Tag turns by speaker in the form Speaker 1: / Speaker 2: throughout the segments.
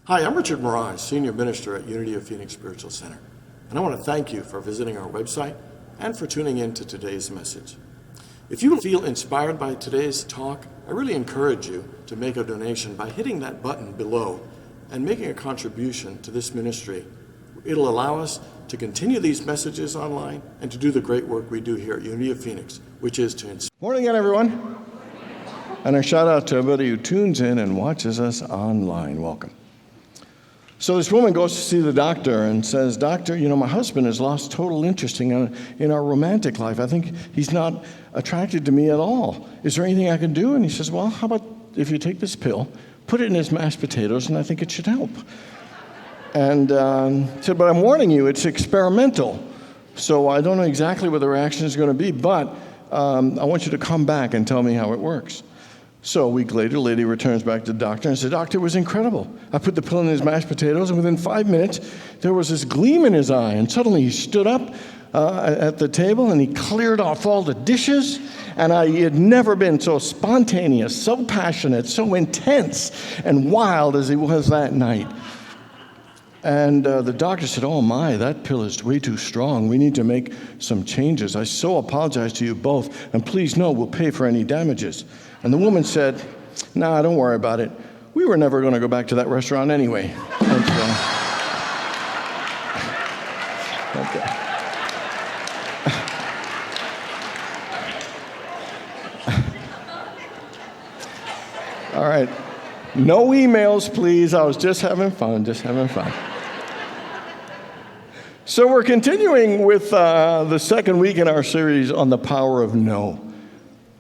Speaker 1: Hi, I'm Richard Maraj, Senior Minister at Unity of Phoenix Spiritual Center, and I want to thank you for visiting our website and for tuning in to today's message. If you feel inspired by today's talk, I really encourage you to make a donation by hitting that button below and making a contribution to this ministry. It'll allow us to continue these messages online and to do the great work we do here at Unity of Phoenix, which is to inspire.
Speaker 2: Morning again, everyone. And a shout out to everybody who tunes in and watches us online. Welcome. So this woman goes to see the doctor and says, "Doctor, my husband has lost total interest in our romantic life. I think he's not attracted to me at all. Is there anything I can do?" And he says, "Well, how about if you take this pill, put it in his mashed potatoes, and I think it should help." And he said, "But I'm warning you, it's experimental. So I don't know exactly what the reaction is going to be, but I want you to come back and tell me how it works." So a week later, the lady returns back to the doctor and said, "Doctor, it was incredible. I put the pill in his mashed potatoes, and within 5 minutes, there was this gleam in his eye. And suddenly he stood up at the table, and he cleared off all the dishes. And he had never been so spontaneous, so passionate, so intense and wild as he was that night." And the doctor said, "Oh my, that pill is way too strong. We need to make some changes. I so apologize to you both, and please know we'll pay for any damages." And the woman said, "Nah, don't worry about it. We were never going to go back to that restaurant anyway." And so, okay. All right. No emails, please. I was just having fun. So we're continuing with the second week in our series on the power of no.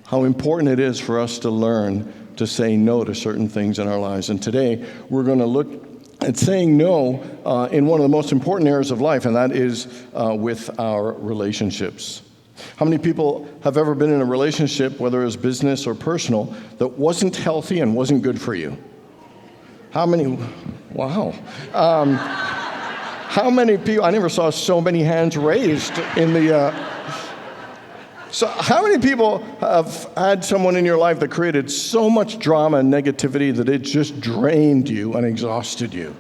Speaker 2: How important it is for us to learn to say no to certain things in our lives. And today we're going to look at saying no in one of the most important areas of life, and that is with our relationships. How many people have ever been in a relationship, whether it was business or personal, that wasn't healthy and wasn't good for you? How many? Wow. How many people? I never saw so many hands raised in the... So how many people have had someone in your life that created so much drama and negativity that it just drained you and exhausted you?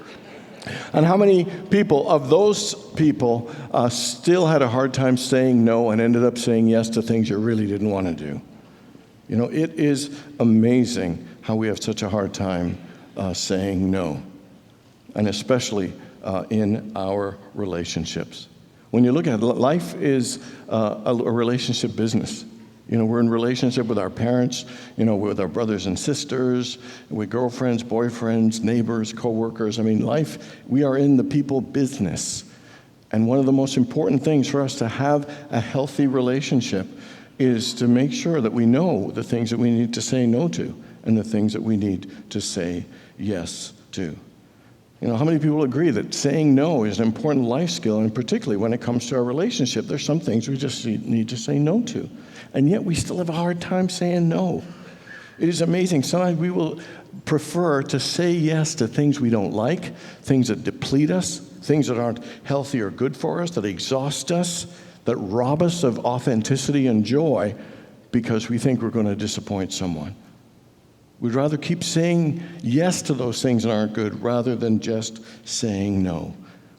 Speaker 2: And how many people of those people still had a hard time saying no and ended up saying yes to things you really didn't want to do? It is amazing how we have such a hard time saying no, and especially in our relationships. When you look at it, life is a relationship business. We're in relationship with our parents, with our brothers and sisters, with girlfriends, boyfriends, neighbors, coworkers. Life, we are in the people business. And one of the most important things for us to have a healthy relationship is to make sure that we know the things that we need to say no to and the things that we need to say yes to. How many people agree that saying no is an important life skill, and particularly when it comes to our relationship, there's some things we just need to say no to. And yet we still have a hard time saying no. It is amazing. Sometimes we will prefer to say yes to things we don't like, things that deplete us, things that aren't healthy or good for us, that exhaust us, that rob us of authenticity and joy because we think we're going to disappoint someone. We'd rather keep saying yes to those things that aren't good rather than just saying no.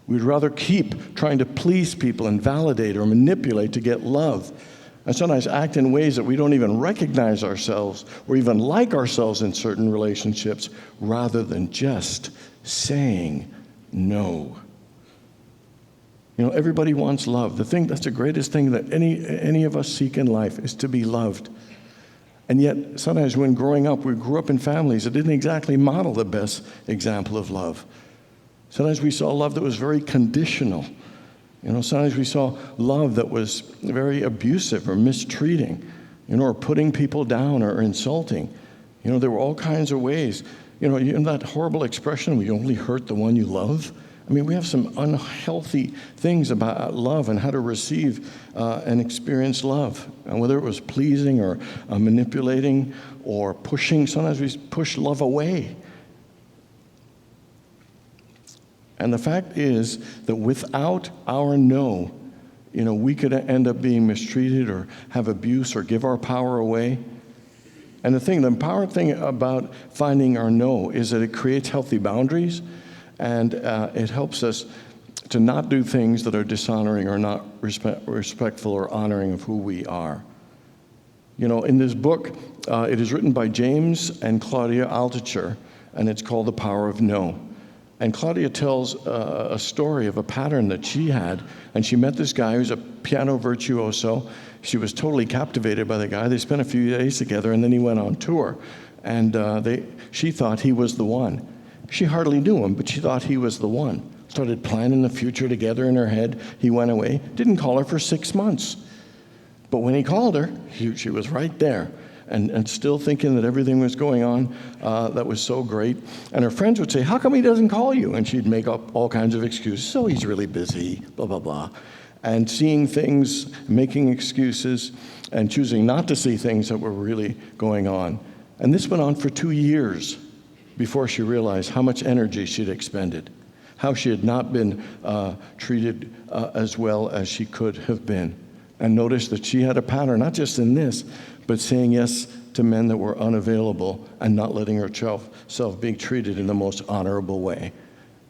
Speaker 2: We'd rather keep trying to please people and validate or manipulate to get love, and sometimes act in ways that we don't even recognize ourselves or even like ourselves in certain relationships rather than just saying no. Everybody wants love. That's the greatest thing that any of us seek in life is to be loved. And yet, sometimes when growing up, we grew up in families that didn't exactly model the best example of love. Sometimes we saw love that was very conditional. Sometimes we saw love that was very abusive or mistreating, or putting people down or insulting. There were all kinds of ways. That horrible expression, we only hurt the one you love. We have some unhealthy things about love and how to receive and experience love. And whether it was pleasing or manipulating or pushing, sometimes we push love away. And the fact is that without our no, we could end up being mistreated or have abuse or give our power away. And the empowering thing about finding our no is that it creates healthy boundaries. And it helps us to not do things that are dishonoring or not respectful or honoring of who we are. You know, in this book, it is written by James and Claudia Altucher, and it's called The Power of No. And Claudia tells a story of a pattern that she had, and she met this guy who's a piano virtuoso. She was totally captivated by the guy. They spent a few days together, and then he went on tour. And she thought he was the one. She hardly knew him, but she thought he was the one. Started planning the future together in her head. He went away, didn't call her for 6 months. But when he called her, she was right there. And still thinking that everything was going on that was so great. And her friends would say, how come he doesn't call you? And she'd make up all kinds of excuses. So he's really busy, blah, blah, blah. And seeing things, making excuses, and choosing not to see things that were really going on. And this went on for 2 years before she realized how much energy she'd expended, how she had not been treated as well as she could have been. And noticed that she had a pattern, not just in this, but saying yes to men that were unavailable and not letting herself be treated in the most honorable way.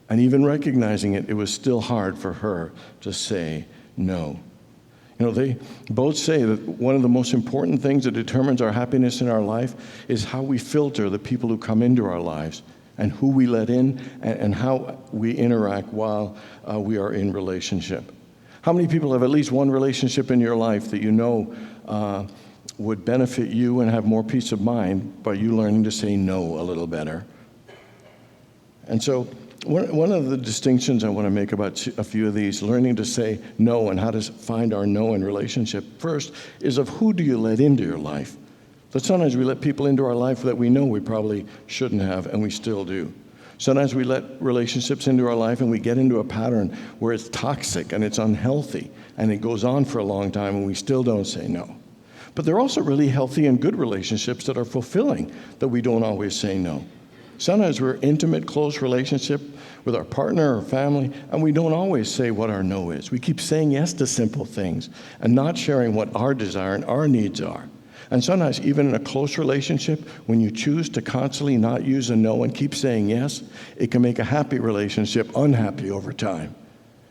Speaker 2: And even recognizing it, it was still hard for her to say no. You know, they both say that one of the most important things that determines our happiness in our life is how we filter the people who come into our lives and who we let in and how we interact while we are in relationship. How many people have at least one relationship in your life that you know would benefit you and have more peace of mind by you learning to say no a little better? And so one of the distinctions I want to make about a few of these, learning to say no and how to find our no in relationship, first is of who do you let into your life? But sometimes we let people into our life that we know we probably shouldn't have, and we still do. Sometimes we let relationships into our life and we get into a pattern where it's toxic and it's unhealthy and it goes on for a long time and we still don't say no. But there are also really healthy and good relationships that are fulfilling that we don't always say no. Sometimes we're intimate, close relationship with our partner or family and we don't always say what our no is. We keep saying yes to simple things and not sharing what our desire and our needs are. And sometimes, even in a close relationship, when you choose to constantly not use a no and keep saying yes, it can make a happy relationship unhappy over time.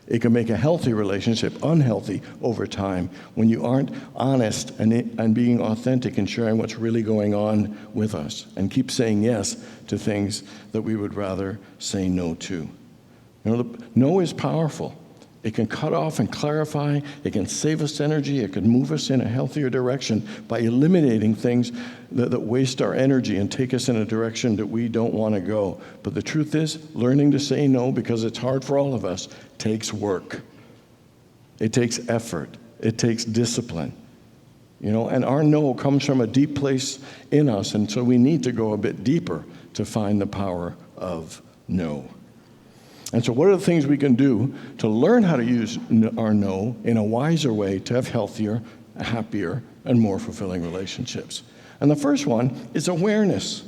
Speaker 2: It can make a healthy relationship unhealthy over time when you aren't honest and being authentic and sharing what's really going on with us and keep saying yes to things that we would rather say no to. You know, no is powerful. It can cut off and clarify. It can save us energy. It can move us in a healthier direction by eliminating things that waste our energy and take us in a direction that we don't want to go. But the truth is, learning to say no, because it's hard for all of us, takes work. It takes effort. It takes discipline. You know, and our no comes from a deep place in us, and so we need to go a bit deeper to find the power of no. And so what are the things we can do to learn how to use our no in a wiser way to have healthier, happier, and more fulfilling relationships? And the first one is awareness.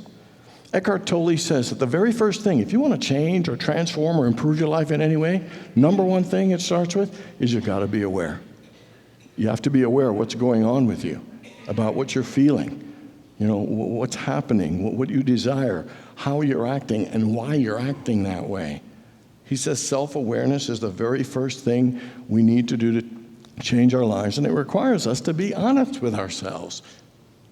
Speaker 2: Eckhart Tolle says that the very first thing, if you want to change or transform or improve your life in any way, number one thing it starts with is you've got to be aware. You have to be aware of what's going on with you, about what you're feeling, you know, what's happening, what you desire, how you're acting, and why you're acting that way. He says self-awareness is the very first thing we need to do to change our lives, and it requires us to be honest with ourselves,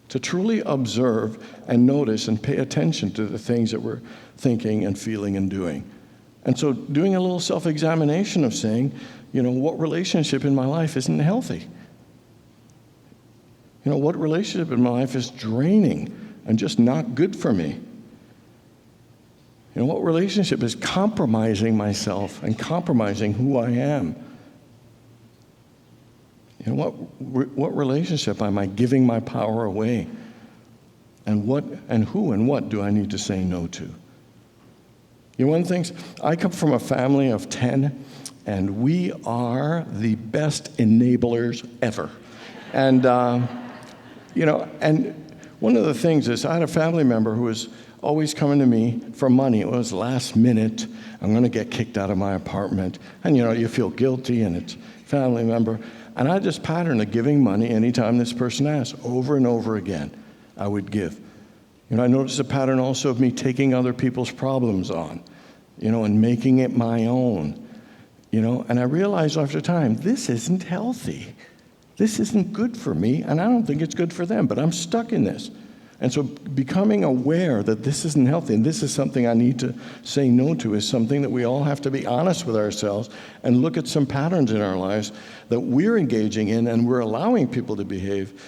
Speaker 2: to truly observe and notice and pay attention to the things that we're thinking and feeling and doing. And so doing a little self-examination of saying, you know, what relationship in my life isn't healthy? You know, what relationship in my life is draining and just not good for me? You know, what relationship is compromising myself and compromising who I am? You know, what relationship am I giving my power away? And who and what do I need to say no to? You know, one of the things, I come from a family of 10, and we are the best enablers ever. And, you know, and one of the things is I had a family member who was always coming to me for money. It was last minute. I'm going to get kicked out of my apartment. And, you know, you feel guilty, and it's family member. And I had this pattern of giving money anytime this person asked. Over and over again, I would give. You know, I noticed a pattern also of me taking other people's problems on. and making it my own. And I realized after time, this isn't healthy. This isn't good for me, and I don't think it's good for them, but I'm stuck in this. And so becoming aware that this isn't healthy and this is something I need to say no to is something that we all have to be honest with ourselves and look at some patterns in our lives that we're engaging in and we're allowing people to behave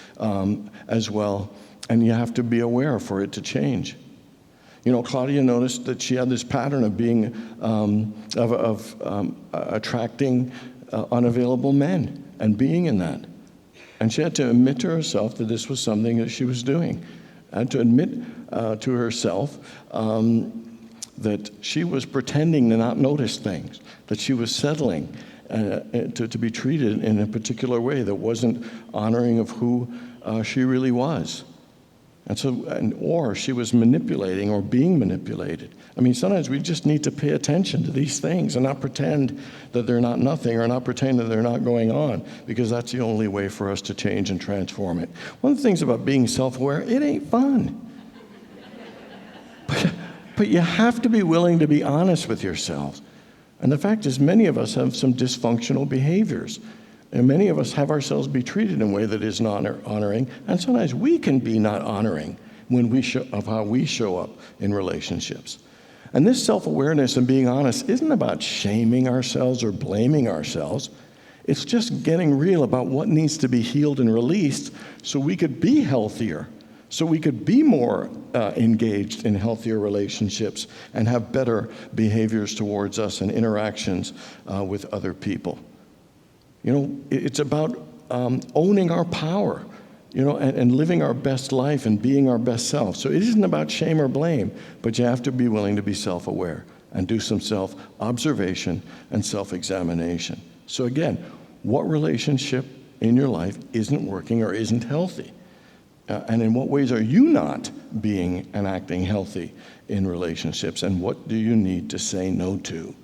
Speaker 2: as well. And you have to be aware for it to change. Claudia noticed that she had this pattern of being, attracting unavailable men and being in that. And she had to admit to herself that this was something that she was doing. And to admit to herself that she was pretending to not notice things, that she was settling to be treated in a particular way that wasn't honoring of who she really was. Or she was manipulating or being manipulated. Sometimes we just need to pay attention to these things and not pretend that they're not nothing or not pretend that they're not going on, because that's the only way for us to change and transform it. One of the things about being self-aware, it ain't fun. But you have to be willing to be honest with yourselves. And the fact is, many of us have some dysfunctional behaviors. And many of us have ourselves be treated in a way that is not honoring, and sometimes we can be not honoring when of how we show up in relationships. And this self-awareness and being honest isn't about shaming ourselves or blaming ourselves. It's just getting real about what needs to be healed and released so we could be healthier, so we could be more engaged in healthier relationships and have better behaviors towards us and interactions with other people. It's about owning our power, and living our best life and being our best self. So it isn't about shame or blame, but you have to be willing to be self-aware and do some self-observation and self-examination. So again, what relationship in your life isn't working or isn't healthy? And in what ways are you not being and acting healthy in relationships? And what do you need to say no to?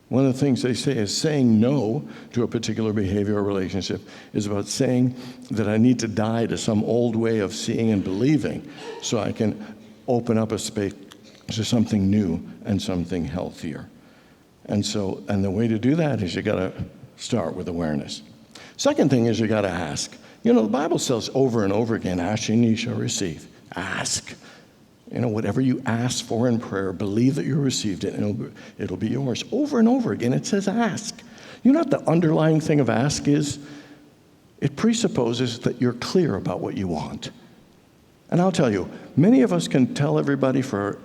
Speaker 2: One of the things they say is saying no to a particular behavior or relationship is about saying that I need to die to some old way of seeing and believing so I can open up a space to something new and something healthier. And the way to do that is you got to start with awareness. Second thing is you got to ask. The Bible says over and over again, ask and ye shall receive. Ask. Whatever you ask for in prayer, believe that you received it, and it'll be yours. Over and over again, it says ask. What the underlying thing of ask is? It presupposes that you're clear about what you want. And I'll tell you, many of us can tell everybody for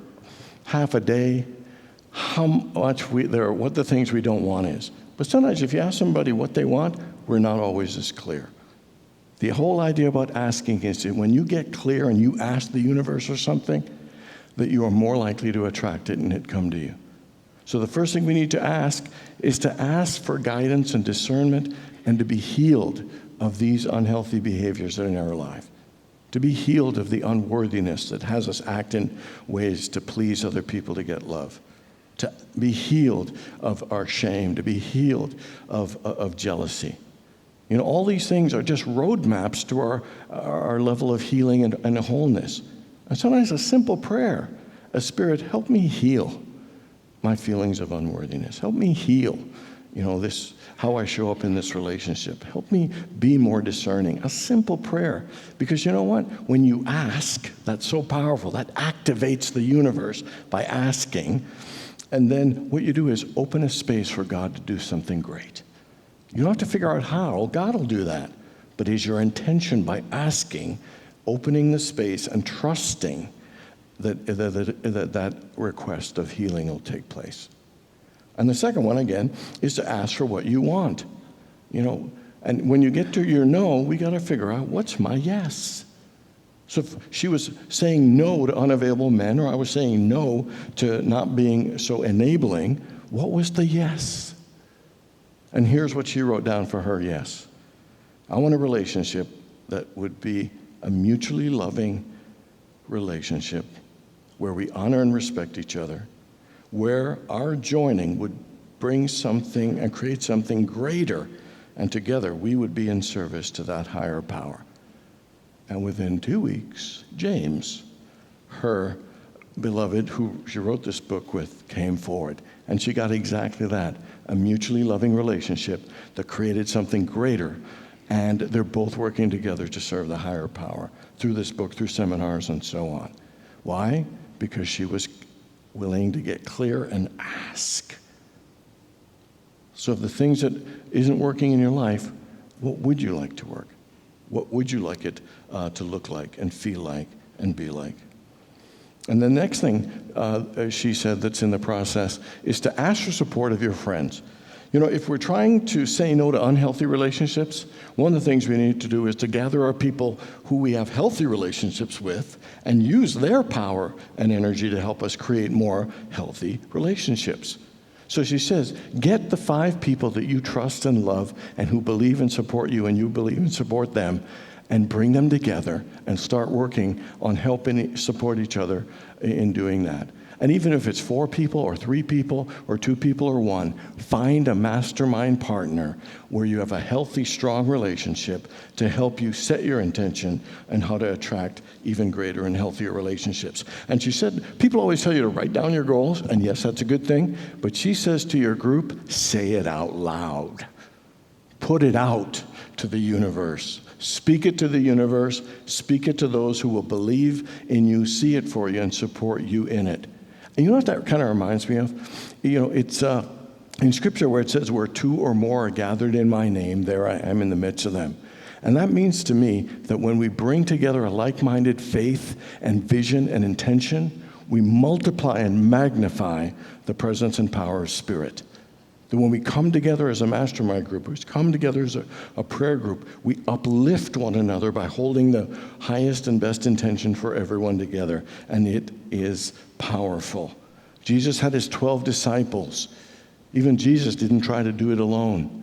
Speaker 2: half a day what the things we don't want is. But sometimes if you ask somebody what they want, we're not always as clear. The whole idea about asking is that when you get clear and you ask the universe for something, that you are more likely to attract it and it come to you. So the first thing we need to ask is to ask for guidance and discernment and to be healed of these unhealthy behaviors that are in our life. To be healed of the unworthiness that has us act in ways to please other people to get love. To be healed of our shame, to be healed of jealousy. All these things are just roadmaps to our level of healing and wholeness. And sometimes a simple prayer, Spirit, help me heal my feelings of unworthiness. Help me heal, how I show up in this relationship. Help me be more discerning. A simple prayer. Because you know what? When you ask, that's so powerful. That activates the universe by asking. And then what you do is open a space for God to do something great. You don't have to figure out how. God will do that. But is your intention by asking, opening the space, and trusting that request of healing will take place? And the second one, again, is to ask for what you want. And when you get to your no, we got to figure out, what's my yes? So if she was saying no to unavailable men, or I was saying no to not being so enabling, what was the yes? And here's what she wrote down for her yes. I want a relationship that would be a mutually loving relationship where we honor and respect each other, where our joining would bring something and create something greater, and together we would be in service to that higher power. And within 2 weeks, James, her beloved, who she wrote this book with, came forward. And she got exactly that, a mutually loving relationship that created something greater. And they're both working together to serve the higher power through this book, through seminars, and so on. Why? Because she was willing to get clear and ask. So if the things that isn't working in your life, what would you like to work? What would you like it to look like and feel like and be like? And the next thing she said that's in the process is to ask for support of your friends. You know, if we're trying to say no to unhealthy relationships, one of the things we need to do is to gather our people who we have healthy relationships with and use their power and energy to help us create more healthy relationships. So she says, get the 5 people that you trust and love and who believe and support you and you believe and support them, and bring them together and start working on helping support each other in doing that. And even if it's 4 people or 3 people or 2 people or 1, find a mastermind partner where you have a healthy, strong relationship to help you set your intention and how to attract even greater and healthier relationships. And she said, people always tell you to write down your goals, and yes, that's a good thing, but she says to your group, say it out loud. Put it out to the universe. Speak it to the universe. Speak it to those who will believe in you, see it for you, and support you in it. And you know what that kind of reminds me of? You know, it's in Scripture where it says, where 2 or more are gathered in my name, there I am in the midst of them. And that means to me that when we bring together a like-minded faith and vision and intention, we multiply and magnify the presence and power of Spirit. That when we come together as a mastermind group, we come together as a prayer group, we uplift one another by holding the highest and best intention for everyone together. And it is powerful. Jesus had his 12 disciples. Even Jesus didn't try to do it alone.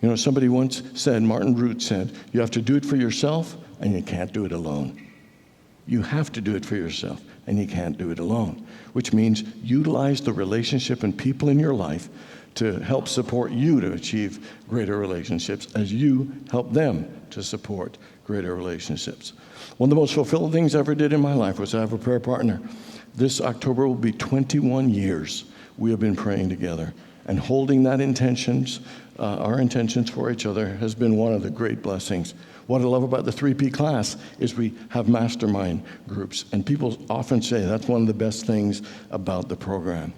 Speaker 2: You know, somebody once said, Martin Root said, you have to do it for yourself and you can't do it alone. You have to do it for yourself and you can't do it alone, which means utilize the relationship and people in your life to help support you to achieve greater relationships as you help them to support greater relationships. One of the most fulfilling things I ever did in my life was to have a prayer partner. This October will be 21 years we have been praying together, and holding that intentions, our intentions for each other has been one of the great blessings. What I love about the 3P class is we have mastermind groups, and people often say that's one of the best things about the program.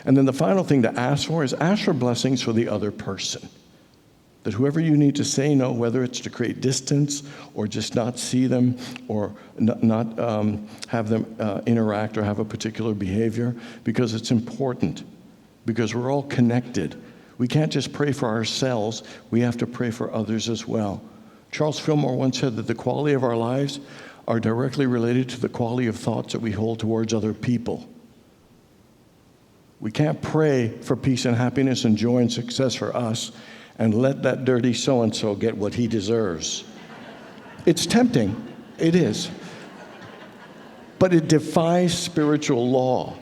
Speaker 2: And then the final thing to ask for is ask for blessings for the other person. That whoever you need to say no, whether it's to create distance or just not see them or not have them interact or have a particular behavior, because it's important, because we're all connected. We can't just pray for ourselves, we have to pray for others as well. Charles Fillmore once said that the quality of our lives are directly related to the quality of thoughts that we hold towards other people. We can't pray for peace and happiness and joy and success for us and let that dirty so-and-so get what he deserves. It's tempting. It is. But it defies spiritual law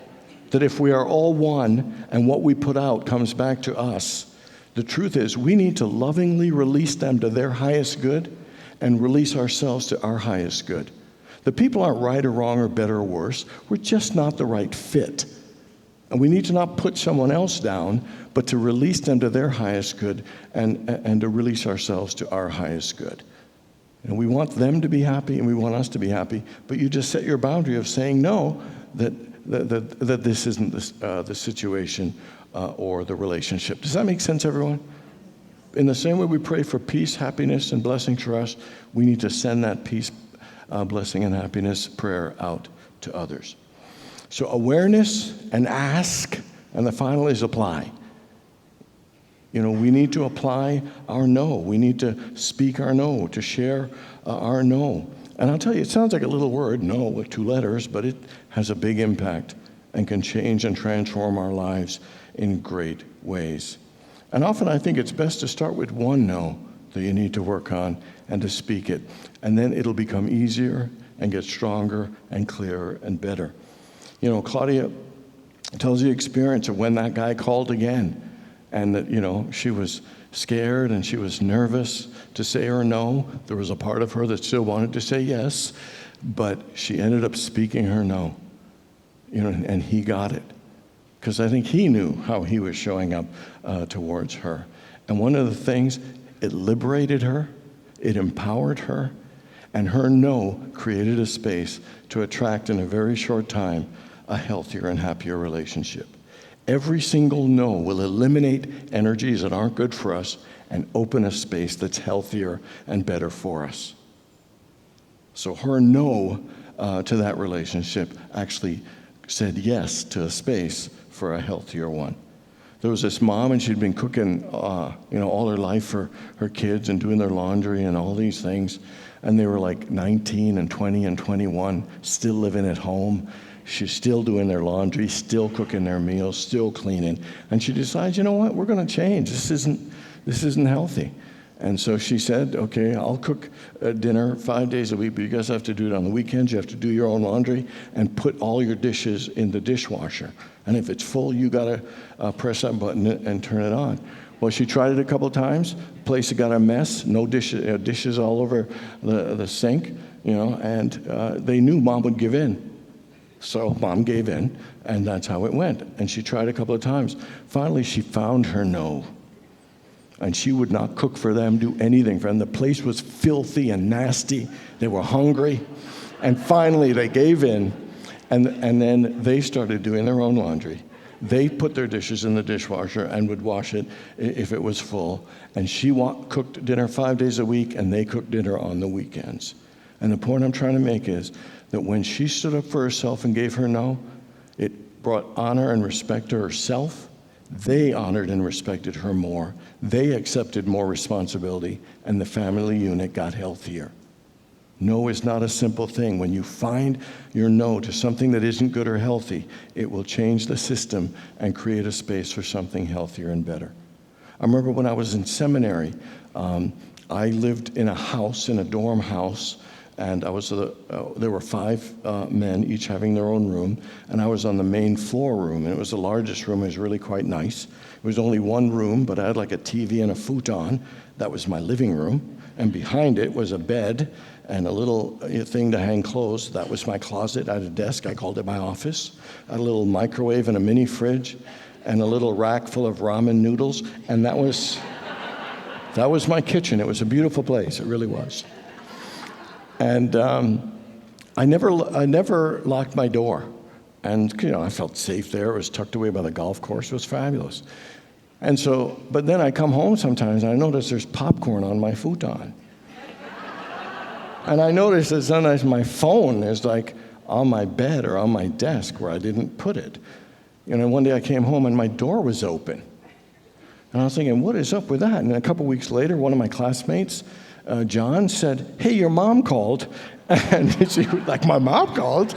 Speaker 2: that if we are all one and what we put out comes back to us, the truth is we need to lovingly release them to their highest good and release ourselves to our highest good. The people aren't right or wrong or better or worse. We're just not the right fit. And we need to not put someone else down, but to release them to their highest good and to release ourselves to our highest good. And we want them to be happy and we want us to be happy, but you just set your boundary of saying no, that this isn't the situation or the relationship. Does that make sense, everyone? In the same way we pray for peace, happiness, and blessings for us, we need to send that peace, blessing, and happiness prayer out to others. So awareness and ask, and the final is apply. You know, we need to apply our no. We need to speak our no, to share our no. And I'll tell you, it sounds like a little word, no, with 2 letters, but it has a big impact and can change and transform our lives in great ways. And often I think it's best to start with 1 no that you need to work on and to speak it. And then it'll become easier and get stronger and clearer and better. You know, Claudia tells the experience of when that guy called again and that, you know, she was scared and she was nervous to say her no. There was a part of her that still wanted to say yes, but she ended up speaking her no, you know, and he got it. because I think he knew how he was showing up towards her. And one of the things, it liberated her, it empowered her, and her no created a space to attract in a very short time a healthier and happier relationship. Every single no will eliminate energies that aren't good for us and open a space that's healthier and better for us. So her no to that relationship actually said yes to a space for a healthier one. There was this mom, and she'd been cooking, all her life for her kids and doing their laundry and all these things. And they were like 19 and 20 and 21, still living at home. She's still doing their laundry, still cooking their meals, still cleaning. And she decides, you know what, we're going to change. This isn't healthy. And so she said, okay, I'll cook dinner 5 days a week, but you guys have to do it on the weekends. You have to do your own laundry and put all your dishes in the dishwasher. And if it's full, you got to press that button and turn it on. Well, she tried it a couple times. The place got a mess, no dishes all over the sink, and they knew Mom would give in. So Mom gave in, and that's how it went. And she tried a couple of times. Finally, she found her no. And she would not cook for them, do anything for them. The place was filthy and nasty. They were hungry. And finally, they gave in, and then they started doing their own laundry. They put their dishes in the dishwasher and would wash it if it was full. And she cooked dinner 5 days a week, and they cooked dinner on the weekends. And the point I'm trying to make is that when she stood up for herself and gave her no, it brought honor and respect to herself. They honored and respected her more. They accepted more responsibility, and the family unit got healthier. No is not a simple thing. When you find your no to something that isn't good or healthy, it will change the system and create a space for something healthier and better. I remember when I was in seminary, I lived in a house, in a dorm house, and there were 5 men, each having their own room, and I was on the main floor room, and it was the largest room. It was really quite nice. It was only one room, but I had like a TV and a futon. That was my living room, and behind it was a bed and a little thing to hang clothes. That was my closet. I had a desk. I called it my office. I had a little microwave and a mini fridge and a little rack full of ramen noodles, and that was my kitchen. It was a beautiful place. It really was. And I never locked my door. And, I felt safe there. It was tucked away by the golf course. It was fabulous. And so, but then I come home sometimes and I notice there's popcorn on my futon. And I notice that sometimes my phone is like on my bed or on my desk where I didn't put it. One day I came home and my door was open. And I was thinking, what is up with that? And a couple weeks later, one of my classmates, John, said, hey, your mom called. And she was like, my mom called?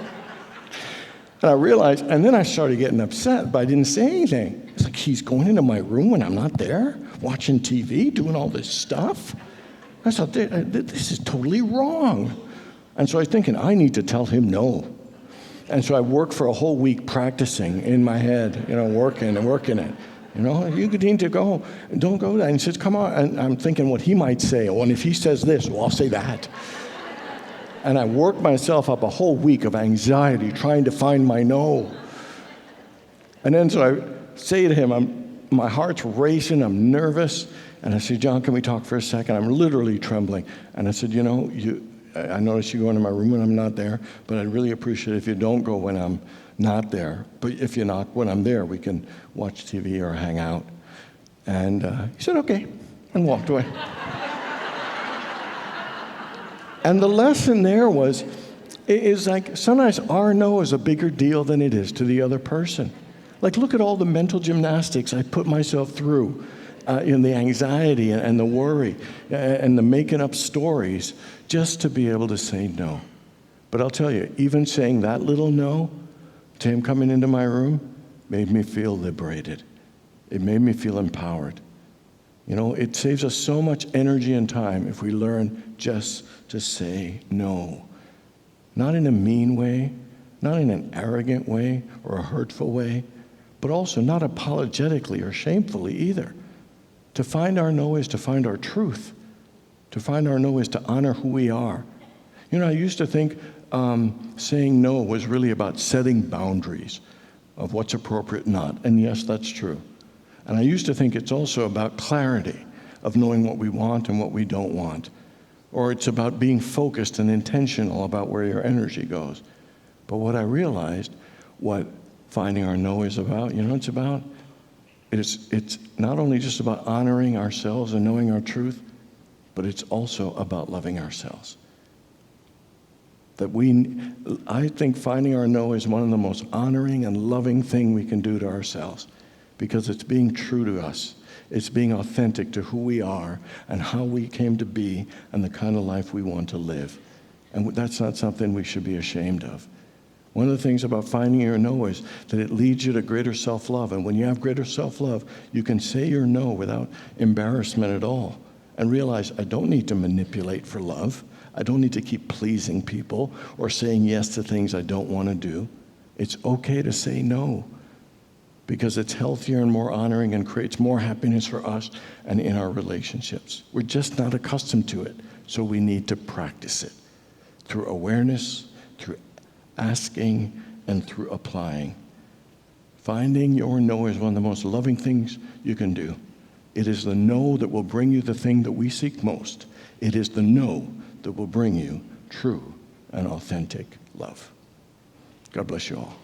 Speaker 2: And I realized, and then I started getting upset, but I didn't say anything. It's like, he's going into my room when I'm not there, watching TV, doing all this stuff. I thought, this is totally wrong. And so I was thinking, I need to tell him no. And so I worked for a whole week practicing in my head, working it. You need to go. Don't go there. And he says, come on. And I'm thinking what he might say. Well, and if he says this, well, I'll say that. And I worked myself up a whole week of anxiety trying to find my no. And then so I say to him, my heart's racing, I'm nervous. And I said, John, can we talk for a second? I'm literally trembling. And I said, I notice you go into my room when I'm not there, but I'd really appreciate it if you don't go when I'm not there. But if you're not, when I'm there, we can watch TV or hang out. And he said, okay, and walked away. And the lesson there is like sometimes our no is a bigger deal than it is to the other person. Like, look at all the mental gymnastics I put myself through in the anxiety and the worry and the making up stories just to be able to say no. But I'll tell you, even saying that little no to him coming into my room made me feel liberated. It made me feel empowered. It saves us so much energy and time if we learn just to say no. Not in a mean way, not in an arrogant way or a hurtful way, but also not apologetically or shamefully either. To find our no is to find our truth. To find our no is to honor who we are. I used to think saying no was really about setting boundaries. of what's appropriate and not. And yes, that's true. And I used to think it's also about clarity of knowing what we want and what we don't want. Or it's about being focused and intentional about where your energy goes. But what I realized, what finding our no is about, it's about? It's not only just about honoring ourselves and knowing our truth, but it's also about loving ourselves. I think finding our no is one of the most honoring and loving thing we can do to ourselves, because it's being true to us. It's being authentic to who we are and how we came to be and the kind of life we want to live. And that's not something we should be ashamed of. One of the things about finding your no is that it leads you to greater self-love. And when you have greater self-love, you can say your no without embarrassment at all and realize, I don't need to manipulate for love. I don't need to keep pleasing people or saying yes to things I don't want to do. It's okay to say no, because it's healthier and more honoring and creates more happiness for us and in our relationships. We're just not accustomed to it, so we need to practice it through awareness, through asking, and through applying. Finding your no is one of the most loving things you can do. It is the no that will bring you the thing that we seek most. It is the no that will bring you true and authentic love. God bless you all.